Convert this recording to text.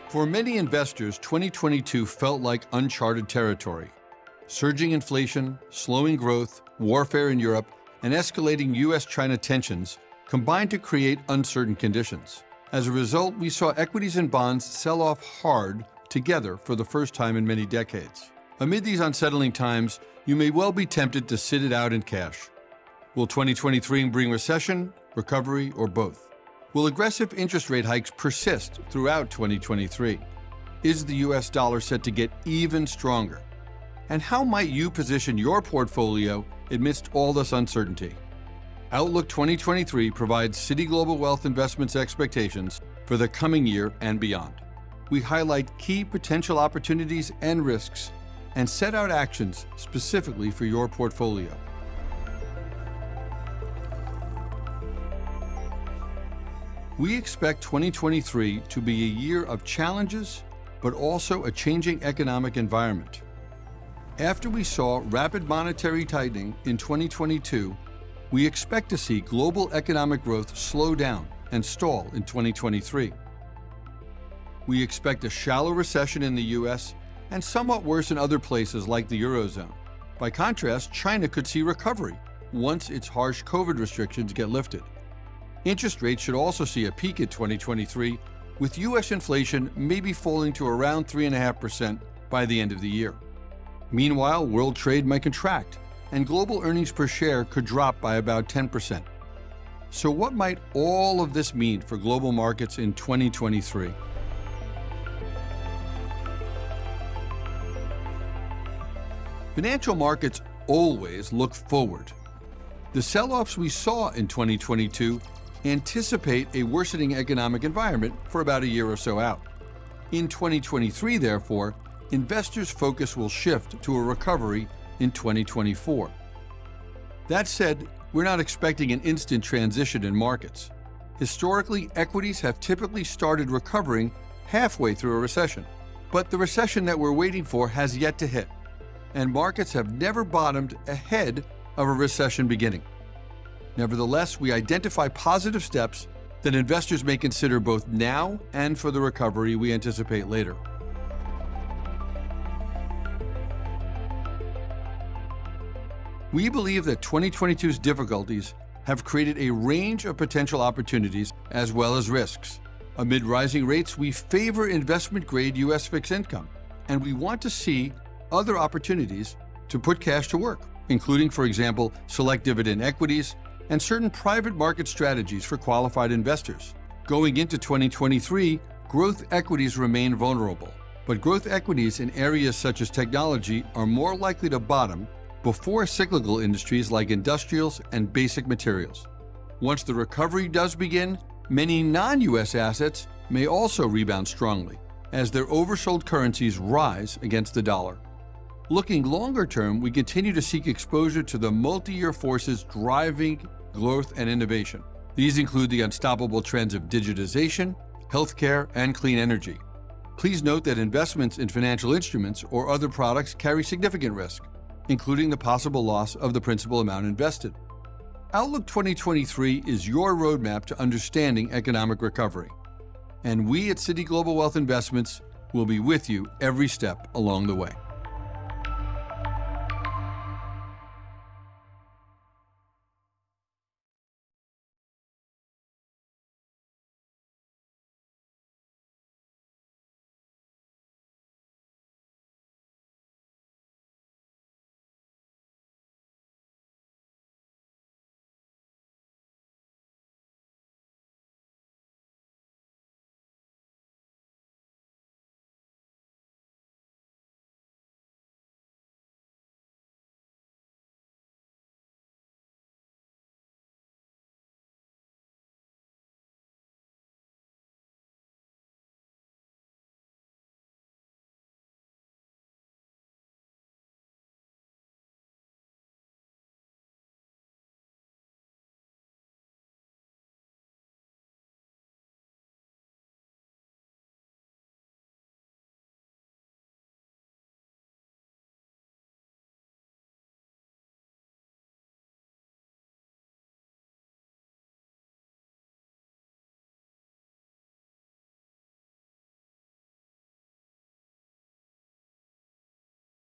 For many investors, 2022 felt like uncharted territory. Surging inflation, slowing growth, warfare in Europe, and escalating US-China tensions combined to create uncertain conditions. As a result, we saw equities and bonds sell off hard together for the first time in many decades. Amid these unsettling times, you may well be tempted to sit it out in cash. Will 2023 bring recession, recovery, or both? Will aggressive interest rate hikes persist throughout 2023? Is the US dollar set to get even stronger? And how might you position your portfolio amidst all this uncertainty? Outlook 2023 provides Citi Global Wealth Investments expectations for the coming year and beyond. We highlight key potential opportunities and risks and set out actions specifically for your portfolio. We expect 2023 to be a year of challenges, but also a changing economic environment. After we saw rapid monetary tightening in 2022, we expect to see global economic growth slow down and stall in 2023. We expect a shallow recession in the US and somewhat worse in other places like the Eurozone. By contrast, China could see recovery once its harsh COVID restrictions get lifted. Interest rates should also see a peak in 2023, with US inflation maybe falling to around 3.5% by the end of the year. Meanwhile, world trade might contract, and global earnings per share could drop by about 10%. So what might all of this mean for global markets in 2023? Financial markets always look forward. The sell-offs we saw in 2022 anticipate a worsening economic environment for about a year or so out. In 2023, therefore, investors' focus will shift to a recovery in 2024. That said, we're not expecting an instant transition in markets. Historically, equities have typically started recovering halfway through a recession. But the recession that we're waiting for has yet to hit, and markets have never bottomed ahead of a recession beginning. Nevertheless, we identify positive steps that investors may consider both now and for the recovery we anticipate later. We believe that 2022's difficulties have created a range of potential opportunities as well as risks. Amid rising rates, we favor investment-grade U.S. fixed income, and we want to see other opportunities to put cash to work, including, for example, select dividend equities and certain private market strategies for qualified investors. Going into 2023, growth equities remain vulnerable, but growth equities in areas such as technology are more likely to bottom before cyclical industries like industrials and basic materials. Once the recovery does begin, many non-US assets may also rebound strongly as their oversold currencies rise against the dollar. Looking longer term, we continue to seek exposure to the multi-year forces driving growth and innovation. These include the unstoppable trends of digitization, healthcare, and clean energy. Please note that investments in financial instruments or other products carry significant risk, including the possible loss of the principal amount invested. Outlook 2023 is your roadmap to understanding economic recovery, and we at Citi Global Wealth Investments will be with you every step along the way.